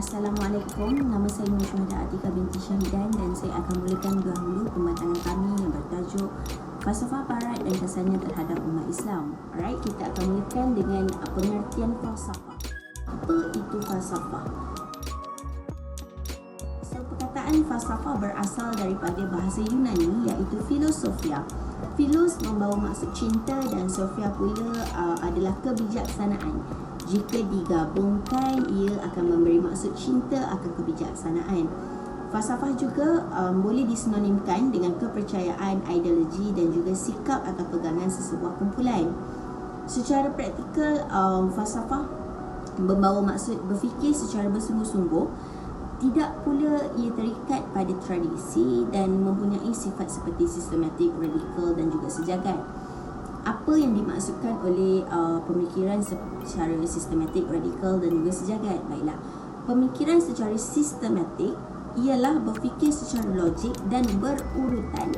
Assalamualaikum, nama saya Nur Syuhada Atika binti Syahidan dan saya akan mulakan dahulu pembatangan kami yang bertajuk Falsafah Barat dan Kesannya Terhadap Umat Islam. Alright, kita akan mulakan dengan pengertian falsafah. Apa itu falsafah? So, perkataan falsafah berasal daripada bahasa Yunani iaitu filosofia. Philos membawa maksud cinta dan sophia pula adalah kebijaksanaan. Jika digabungkan, ia akan memberi maksud cinta akan kebijaksanaan. Falsafah juga boleh disinonimkan dengan kepercayaan, ideologi dan juga sikap atau pegangan sesebuah kumpulan. Secara praktikal, falsafah membawa maksud berfikir secara bersungguh-sungguh. Tidak pula ia terikat pada tradisi dan mempunyai sifat seperti sistematik, radikal dan juga sejagat. Apa yang dimaksudkan oleh pemikiran secara sistematik, radikal dan juga sejagat? Baiklah, pemikiran secara sistematik ialah berfikir secara logik dan berurutan,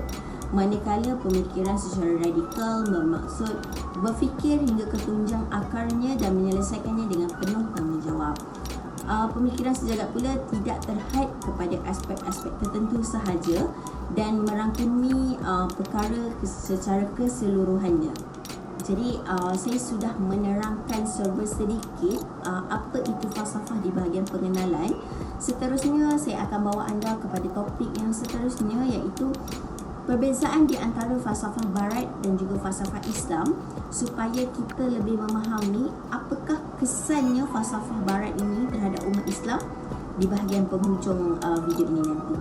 manakala pemikiran secara radikal bermaksud berfikir hingga ke tunjang akarnya dan menyelesaikannya dengan penuh tanggungjawab. Pemikiran sejagat pula tidak terhad kepada aspek-aspek tertentu sahaja dan merangkumi perkara secara keseluruhannya. Jadi saya sudah menerangkan serba sedikit apa itu falsafah di bahagian pengenalan. Seterusnya saya akan bawa anda kepada topik yang seterusnya, iaitu perbezaan di antara falsafah Barat dan juga falsafah Islam, supaya kita lebih memahami apakah kesannya falsafah Barat ini terhadap umat Islam di bahagian penghujung video ini nanti.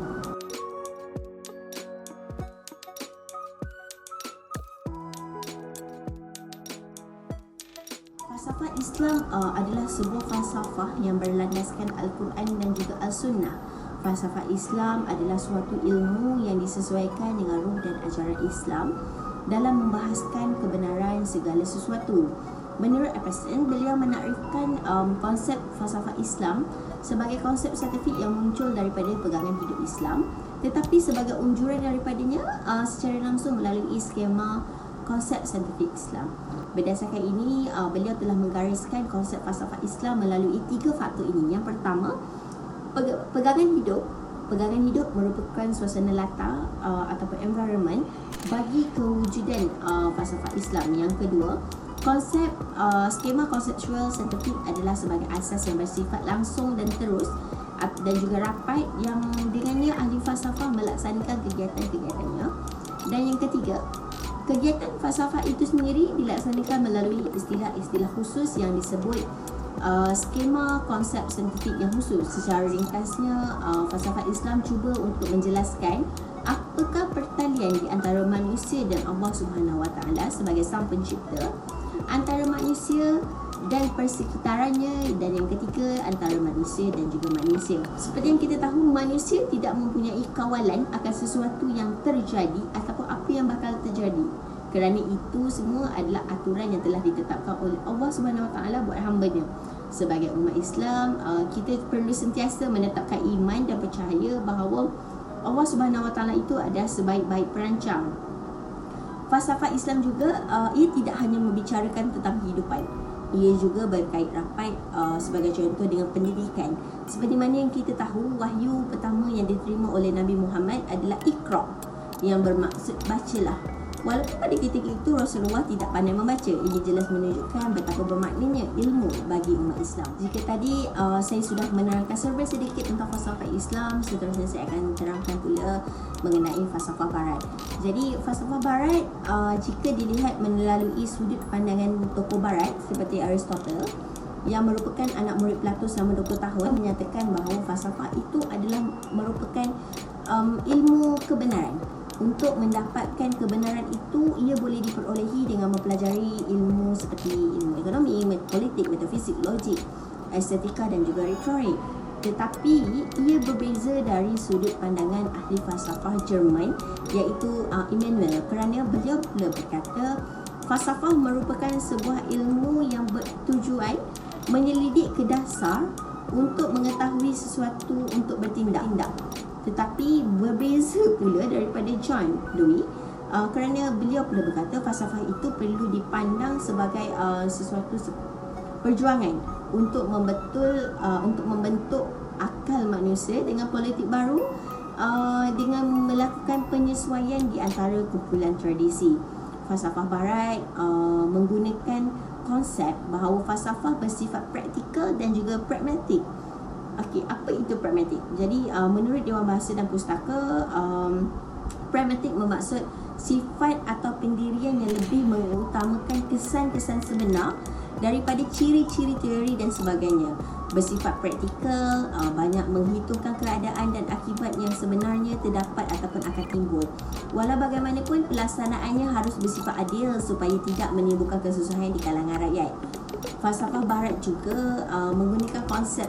Falsafah Islam adalah sebuah falsafah yang berlandaskan Al-Quran dan juga Al-Sunnah. Falsafah Islam adalah suatu ilmu yang disesuaikan dengan ruh dan ajaran Islam dalam membahaskan kebenaran segala sesuatu. Menurut Epperson, beliau menakrifkan konsep falsafah Islam sebagai konsep saintifik yang muncul daripada pegangan hidup Islam, tetapi sebagai unjuran daripadanya secara langsung melalui skema konsep saintifik Islam. Berdasarkan ini, beliau telah menggariskan konsep falsafah Islam melalui 3 faktor ini. Yang pertama, pegangan hidup. Pegangan hidup merupakan suasana latar ataupun environment bagi kewujudan falsafah Islam. Yang kedua, skema konseptual saintifik adalah sebagai asas yang bersifat langsung dan terus dan juga rapat yang dengannya ahli falsafah melaksanakan kegiatan-kegiatannya. Dan yang ketiga, kegiatan falsafah itu sendiri dilaksanakan melalui istilah-istilah khusus yang disebut skema konsep saintifik yang khusus. Secara ringkasnya, falsafah Islam cuba untuk menjelaskan apakah pertalian di antara manusia dan Allah Subhanahu Wa Taala sebagai sang pencipta, antara manusia dan persekitarannya, dan yang ketiga antara manusia dan juga manusia. Seperti yang kita tahu, manusia tidak mempunyai kawalan akan sesuatu yang terjadi ataupun apa yang bakal terjadi. Kerana itu semua adalah aturan yang telah ditetapkan oleh Allah Subhanahu Wa Taala buat hamba-Nya. Sebagai umat Islam, kita perlu sentiasa menetapkan iman dan percaya bahawa Allah Subhanahu Wa Taala itu adalah sebaik-baik perancang. Falsafah Islam juga ia tidak hanya membicarakan tentang kehidupan. Ia juga berkait rapat sebagai contoh dengan pendidikan. Seperti mana yang kita tahu, wahyu pertama yang diterima oleh Nabi Muhammad adalah Iqra, yang bermaksud bacalah. Walaupun pada ketika itu Rasulullah tidak pandai membaca, ini jelas menunjukkan betapa bermaknanya ilmu bagi umat Islam. Jika tadi saya sudah menerangkan serba sedikit tentang falsafah Islam, seterusnya saya akan terangkan pula mengenai falsafah Barat. Jadi falsafah Barat jika dilihat melalui sudut pandangan tokoh Barat seperti Aristotle, yang merupakan anak murid Plato selama 20 tahun, menyatakan bahawa falsafah itu adalah merupakan ilmu kebenaran. Untuk mendapatkan kebenaran itu, ia boleh diperolehi dengan mempelajari ilmu seperti ilmu ekonomi, politik, metafisik, logik, estetika dan juga retorik. Tetapi ia berbeza dari sudut pandangan ahli falsafah Jerman, iaitu Immanuel, kerana beliau pula berkata falsafah merupakan sebuah ilmu yang bertujuan menyelidik ke dasar untuk mengetahui sesuatu untuk bertindak. Tetapi berbeza pula daripada John Dewey, kerana beliau pula berkata falsafah itu perlu dipandang sebagai sesuatu perjuangan untuk membentuk akal manusia dengan politik baru, dengan melakukan penyesuaian di antara kumpulan tradisi. Falsafah Barat menggunakan konsep bahawa falsafah bersifat praktikal dan juga pragmatik. Okey, apa itu pragmatik? Jadi menurut Dewan Bahasa dan Pustaka, pragmatik bermaksud sifat atau pendirian yang lebih mengutamakan kesan-kesan sebenar daripada ciri-ciri teori dan sebagainya. Bersifat praktikal, banyak menghitungkan keadaan dan akibat yang sebenarnya terdapat ataupun akan timbul. Walau bagaimanapun, pelaksanaannya harus bersifat adil supaya tidak menimbulkan kesusahan di kalangan rakyat. Falsafah Barat juga menggunakan konsep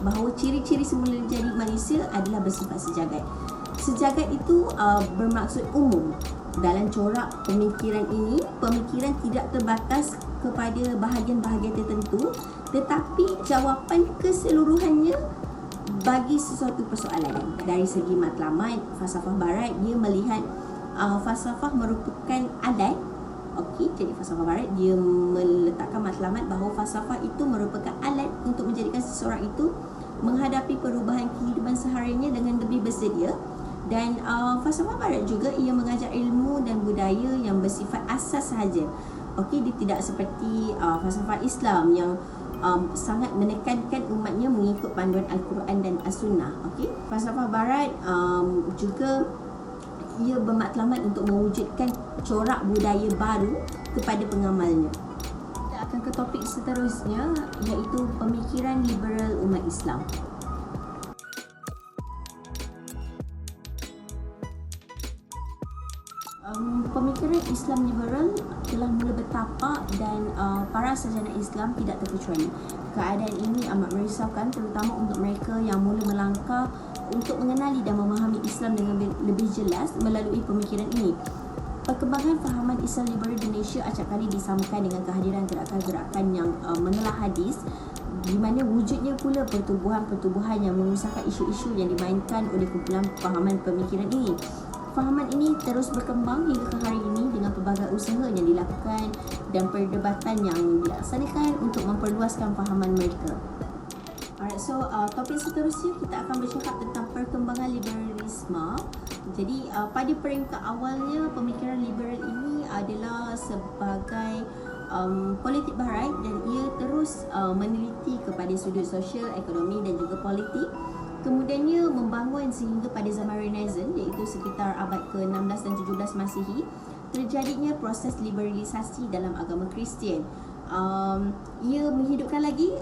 bahawa ciri-ciri semula jadi manusia adalah bersifat sejagat. Sejagat itu bermaksud umum. Dalam corak pemikiran ini, pemikiran tidak terbatas kepada bahagian-bahagian tertentu, tetapi jawapan keseluruhannya bagi sesuatu persoalan. Dari segi matlamat, falsafah Barat dia melihat falsafah merupakan alat. Okey, jadi falsafah Barat dia meletakkan matlamat bahawa falsafah itu merupakan alat untuk menjadikan seseorang itu menghadapi perubahan kehidupan sehariannya dengan lebih bersedia. Dan falsafah Barat juga ia mengajar ilmu dan budaya yang bersifat asas sahaja. Okey, dia tidak seperti falsafah Islam yang sangat menekankan umatnya mengikut panduan Al-Quran dan As-Sunnah. Okey, falsafah Barat juga ia bermatlamat untuk mewujudkan corak budaya baru kepada pengamalnya. Kita akan ke topik seterusnya, iaitu pemikiran liberal umat Islam. Pemikiran Islam liberal telah mula bertapak dan para sarjana Islam tidak terkecuali. Keadaan ini amat merisaukan, terutama untuk mereka yang mula melangkah untuk mengenali dan memahami Islam dengan lebih jelas melalui pemikiran ini. Perkembangan fahaman Islam liberal di Malaysia acap kali disamakan dengan kehadiran gerakan-gerakan yang menelaah hadis, di mana wujudnya pula pertubuhan-pertubuhan yang mengusahakan isu-isu yang dimainkan oleh kumpulan fahaman pemikiran ini. Fahaman ini terus berkembang hingga ke hari ini dengan pelbagai usaha yang dilakukan dan perdebatan yang dilaksanakan untuk memperluaskan fahaman mereka. Alright, so topik seterusnya kita akan bercakap tentang perkembangan liberalisme. Jadi pada peringkat awalnya, pemikiran liberal ini adalah sebagai politik barat dan ia terus meneliti kepada sudut sosial, ekonomi dan juga politik. Kemudiannya membangun sehingga pada zaman Renaissance, iaitu sekitar abad ke-16 dan 17 Masihi, terjadinya proses liberalisasi dalam agama Kristian. Ia menghidupkan lagi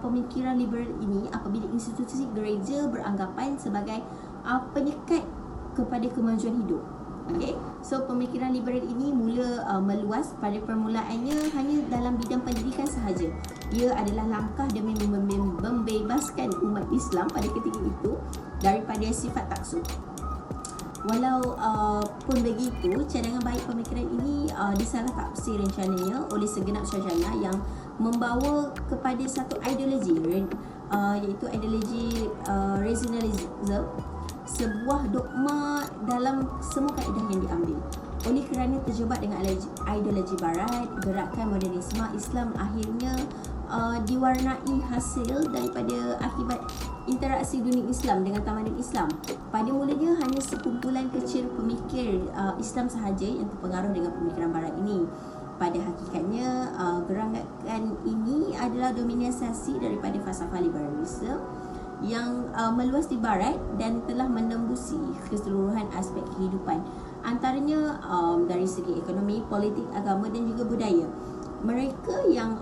pemikiran liberal ini apabila institusi gereja beranggapan sebagai penyekat kepada kemajuan hidup. Okay. So pemikiran liberal ini mula meluas. Pada permulaannya hanya dalam bidang pendidikan sahaja. Ia adalah langkah demi membebaskan umat Islam pada ketika itu daripada sifat taksub. Walau pun begitu, cadangan baik pemikiran ini disalah tafsir rencananya oleh segenap sarjana yang membawa kepada satu ideologi, iaitu ideologi rationalism, sebuah dogma dalam semua kaedah yang diambil. Oleh kerana terjebak dengan ideologi barat, gerakan modernisme Islam akhirnya diwarnai hasil daripada akibat interaksi dunia Islam dengan tamadun Islam. Pada mulanya hanya sekumpulan kecil pemikir Islam sahaja yang terpengaruh dengan pemikiran barat ini. Pada hakikatnya, gerakan ini adalah dominasi daripada falsafah liberalisme yang meluas di barat dan telah menembusi keseluruhan aspek kehidupan, antaranya dari segi ekonomi, politik, agama dan juga budaya. Mereka yang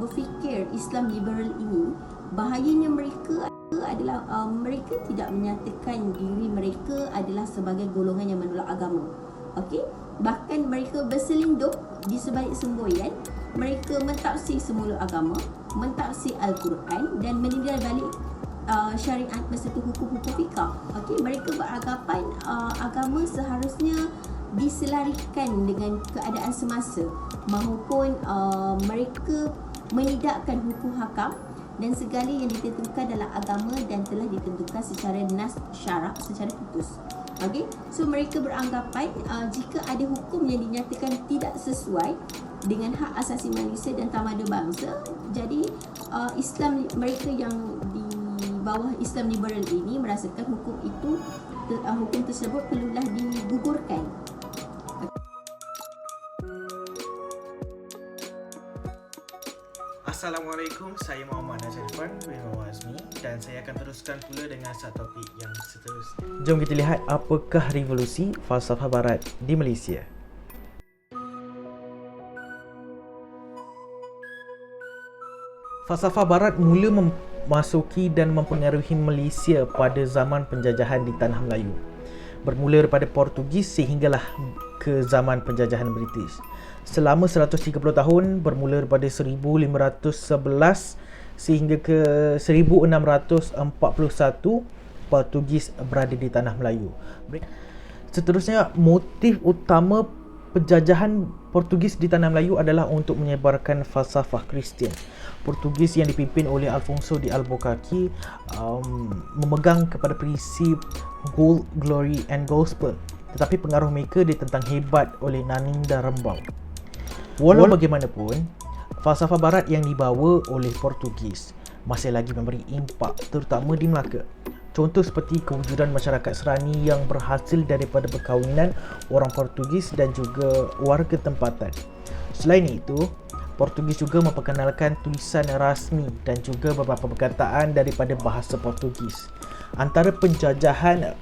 berfikir Islam liberal ini, bahayanya mereka adalah mereka tidak menyatakan diri mereka adalah sebagai golongan yang menolak agama. Okey, bahkan mereka berselindung di sebalik semboyan. Mereka mentafsir semula agama, mentafsir Al-Quran dan meninjau balik syariat beserta hukum-hukum fiqah. Okey, mereka beranggapan agama seharusnya diselarikan dengan keadaan semasa, maupun mereka menidakkan hukum hakam dan segala yang ditentukan dalam agama dan telah ditentukan secara nas syarak, secara putus. Okey, so mereka beranggapan jika ada hukum yang dinyatakan tidak sesuai dengan hak asasi manusia dan tamadun bangsa, jadi Islam mereka yang bawah Islam liberal ini merasakan hukum tersebut perlulah digugurkan. Assalamualaikum, saya Muhammad Nazir Irfan bin Azmi dan saya akan teruskan pula dengan satu topik yang seterusnya. Jom kita lihat apakah revolusi falsafah barat di Malaysia. Falsafah barat mula memasuki dan mempengaruhi Malaysia pada zaman penjajahan di Tanah Melayu. Bermula daripada Portugis sehinggalah ke zaman penjajahan British. Selama 130 tahun, bermula daripada 1511 sehingga ke 1641, Portugis berada di Tanah Melayu. Seterusnya, motif utama penjajahan Portugis di Tanah Melayu adalah untuk menyebarkan falsafah Kristian. Portugis yang dipimpin oleh Alfonso de Albuquerque memegang kepada prinsip Gold, Glory and Gospel, tetapi pengaruh mereka ditentang hebat oleh Naning dan Rembau. Walau bagaimanapun, falsafah barat yang dibawa oleh Portugis masih lagi memberi impak, terutama di Melaka. Contoh seperti kewujudan masyarakat Serani yang berhasil daripada perkahwinan orang Portugis dan juga warga tempatan. Selain itu, Portugis juga memperkenalkan tulisan rasmi dan juga beberapa perkataan daripada bahasa Portugis. Antara penjajahan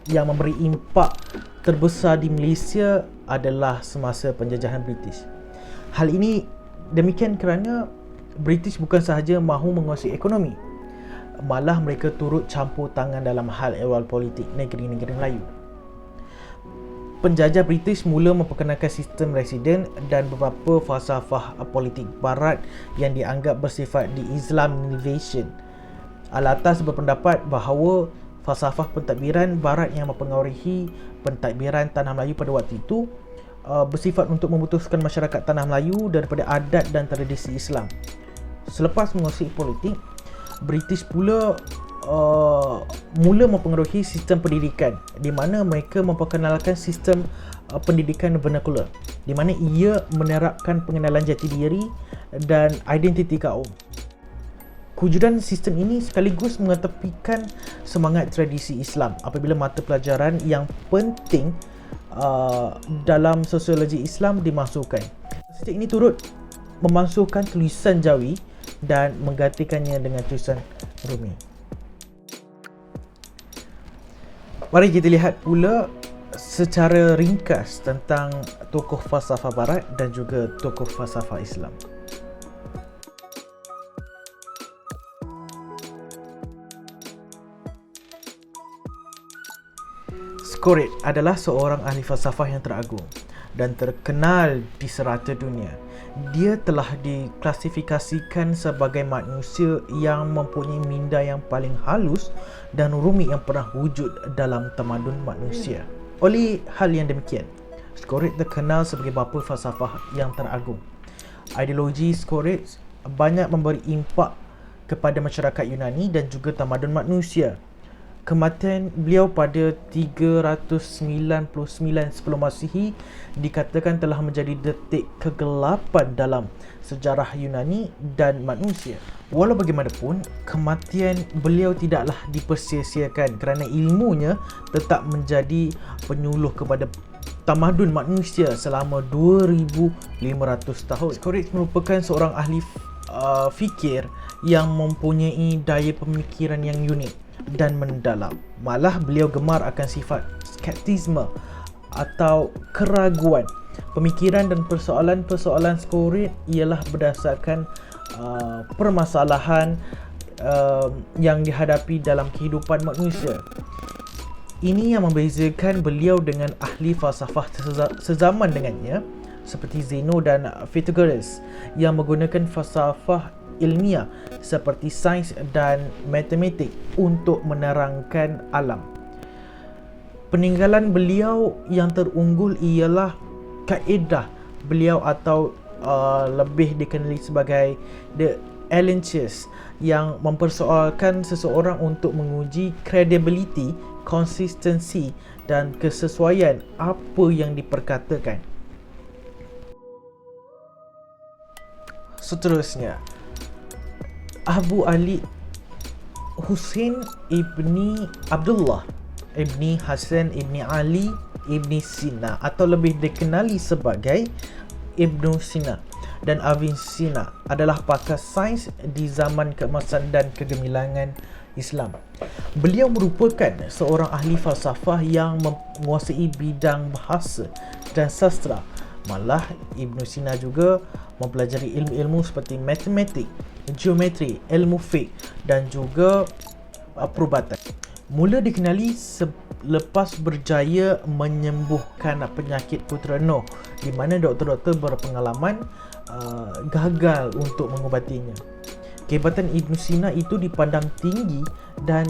yang memberi impak terbesar di Malaysia adalah semasa penjajahan British. Hal ini demikian kerana British bukan sahaja mahu menguasai ekonomi, malah mereka turut campur tangan dalam hal ehwal politik negeri-negeri Melayu. Penjajah British mula memperkenalkan sistem residen dan beberapa falsafah politik barat yang dianggap bersifat di-Islam invasion. Al-Atas berpendapat bahawa falsafah pentadbiran barat yang mempengaruhi pentadbiran Tanah Melayu pada waktu itu bersifat untuk memutuskan masyarakat Tanah Melayu daripada adat dan tradisi Islam. Selepas menguasai politik, British pula mula mempengaruhi sistem pendidikan, di mana mereka memperkenalkan sistem pendidikan vernacular, di mana ia menerapkan pengenalan jati diri dan identiti kaum. Kewujudan sistem ini sekaligus mengetepikan semangat tradisi Islam apabila mata pelajaran yang penting dalam sosiologi Islam dimasukkan. Sistem ini turut memasukkan tulisan Jawi dan menggantikannya dengan tulisan Rumi. Mari kita lihat pula secara ringkas tentang tokoh falsafah barat dan juga tokoh falsafah Islam. Scoret adalah seorang ahli falsafah yang teragung dan terkenal di serata dunia. Dia telah diklasifikasikan sebagai manusia yang mempunyai minda yang paling halus dan rumit yang pernah wujud dalam tamadun manusia. Oleh hal yang demikian, Scoret terkenal sebagai bapa falsafah yang teragung. Ideologi Scoret banyak memberi impak kepada masyarakat Yunani dan juga tamadun manusia. Kematian beliau pada 399 sebelum Masihi dikatakan telah menjadi detik kegelapan dalam sejarah Yunani dan manusia. Walau bagaimanapun, kematian beliau tidaklah dipersia-siakan kerana ilmunya tetap menjadi penyuluh kepada tamadun manusia selama 2500 tahun. Scoret merupakan seorang ahli fikir yang mempunyai daya pemikiran yang unik dan mendalam. Malah beliau gemar akan sifat skeptisme atau keraguan. Pemikiran dan persoalan-persoalan Scoret ialah berdasarkan permasalahan yang dihadapi dalam kehidupan manusia. Ini yang membezakan beliau dengan ahli falsafah sezaman dengannya seperti Zeno dan Pythagoras yang menggunakan falsafah ilmiah seperti sains dan matematik untuk menerangkan alam. Peninggalan beliau yang terunggul ialah kaedah beliau atau lebih dikenali sebagai The Allenches yang mempersoalkan seseorang untuk menguji credibility, konsistensi dan kesesuaian apa yang diperkatakan. Seterusnya, Abu Ali Husain ibni Abdullah ibni Hasan ibni Ali ibni Sina, atau lebih dikenali sebagai Ibnu Sina dan Avicenna, adalah pakar sains di zaman keemasan dan kegemilangan Islam. Beliau merupakan seorang ahli falsafah yang menguasai bidang bahasa dan sastra. Malah Ibnu Sina juga mempelajari ilmu-ilmu seperti matematik, geometri, ilmu fiqh dan juga perubatan. Mula dikenali selepas berjaya menyembuhkan penyakit putera Noh, di mana doktor-doktor berpengalaman gagal untuk mengubatinya. Kehebatan Ibnu Sina itu dipandang tinggi dan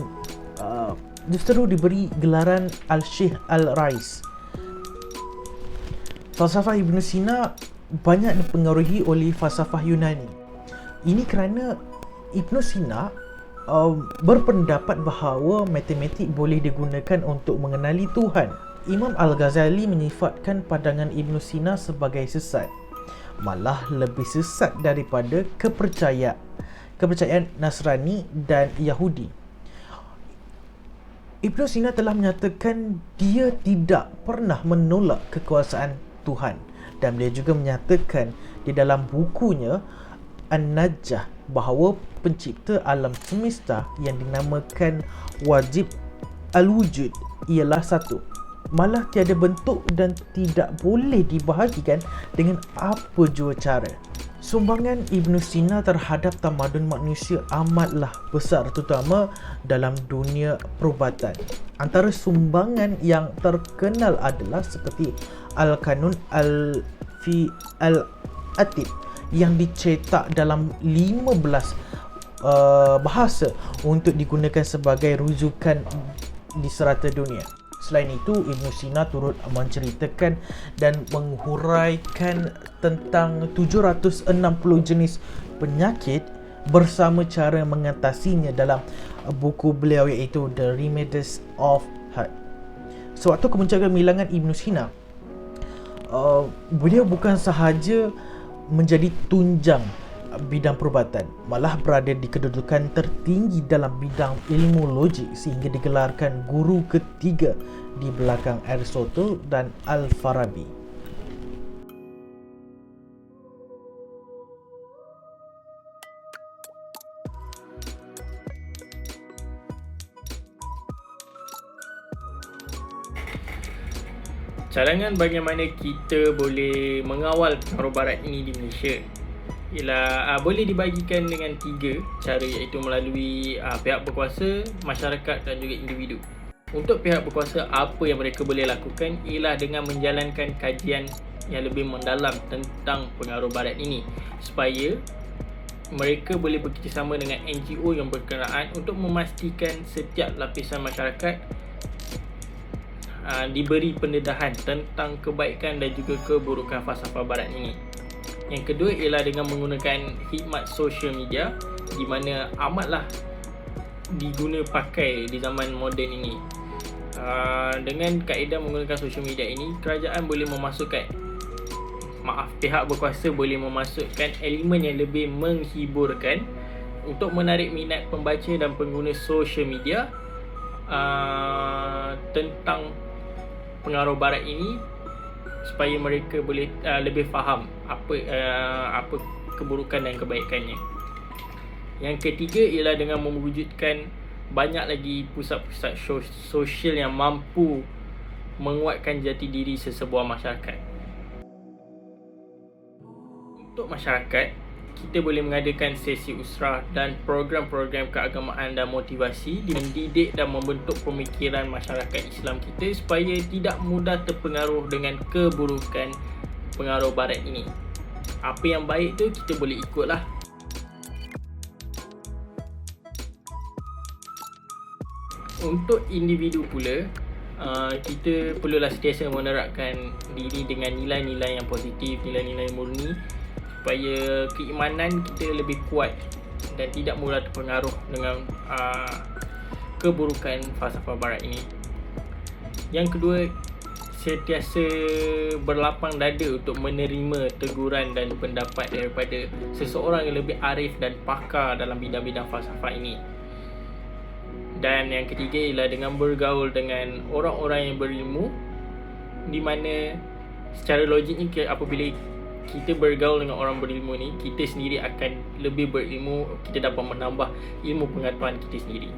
justru diberi gelaran Al-Syekh Al-Rais. Falsafah Ibnu Sina banyak dipengaruhi oleh falsafah Yunani. Ini kerana Ibnu Sina berpendapat bahawa matematik boleh digunakan untuk mengenali Tuhan. Imam Al-Ghazali menyifatkan pandangan Ibnu Sina sebagai sesat, malah lebih sesat daripada kepercayaan Nasrani dan Yahudi. Ibnu Sina telah menyatakan dia tidak pernah menolak kekuasaan Tuhan, dan beliau juga menyatakan di dalam bukunya An-Najah bahawa pencipta alam semesta yang dinamakan wajib al-wujud ialah satu, malah tiada bentuk dan tidak boleh dibahagikan dengan apa jua cara. Sumbangan Ibnu Sina terhadap tamadun manusia amatlah besar, terutama dalam dunia perubatan. Antara sumbangan yang terkenal adalah seperti Al-Kanun Al-Fi Al-Atib yang dicetak dalam 15 bahasa untuk digunakan sebagai rujukan di serata dunia. Selain itu, Ibnu Sina turut menceritakan dan menghuraikan tentang 760 jenis penyakit bersama cara mengatasinya dalam buku beliau iaitu The Remedies of Heart. Sewaktu kemunculan gemilangan Ibnu Sina, beliau bukan sahaja menjadi tunjang bidang perubatan, malah berada di kedudukan tertinggi dalam bidang ilmu logik sehingga digelarkan guru ketiga di belakang Aristotle dan Al-Farabi. Cadangan bagaimana kita boleh mengawal pengaruh barat ini di Malaysia ialah boleh dibagikan dengan 3 cara, iaitu melalui pihak berkuasa, masyarakat dan juga individu. Untuk pihak berkuasa, apa yang mereka boleh lakukan ialah dengan menjalankan kajian yang lebih mendalam tentang pengaruh barat ini supaya mereka boleh bekerjasama dengan NGO yang berkenaan untuk memastikan setiap lapisan masyarakat diberi pendedahan tentang kebaikan dan juga keburukan falsafah barat ini. Yang kedua ialah dengan menggunakan khidmat social media, di mana amatlah diguna pakai di zaman moden ini. Dengan kaedah menggunakan social media ini, kerajaan boleh pihak berkuasa boleh memasukkan elemen yang lebih menghiburkan untuk menarik minat pembaca dan pengguna social media tentang pengaruh barat ini, supaya mereka boleh lebih faham apa keburukan dan kebaikannya. Yang ketiga ialah dengan mewujudkan banyak lagi pusat-pusat sosial yang mampu menguatkan jati diri sesebuah masyarakat. Untuk masyarakat, kita boleh mengadakan sesi usrah dan program-program keagamaan dan motivasi mendidik dan membentuk pemikiran masyarakat Islam kita supaya tidak mudah terpengaruh dengan keburukan pengaruh barat ini. Apa yang baik tu kita boleh ikutlah. Untuk individu pula, kita perlulah sentiasa menerapkan diri dengan nilai-nilai yang positif, nilai-nilai murni, supaya keimanan kita lebih kuat dan tidak mudah terpengaruh dengan keburukan falsafah barat ini. Yang kedua, sentiasa berlapang dada untuk menerima teguran dan pendapat daripada seseorang yang lebih arif dan pakar dalam bidang-bidang falsafah ini. Dan yang ketiga ialah dengan bergaul dengan orang-orang yang berilmu, di mana secara logiknya apabila kita bergaul dengan orang berilmu ni, kita sendiri akan lebih berilmu, kita dapat menambah ilmu pengetahuan kita sendiri.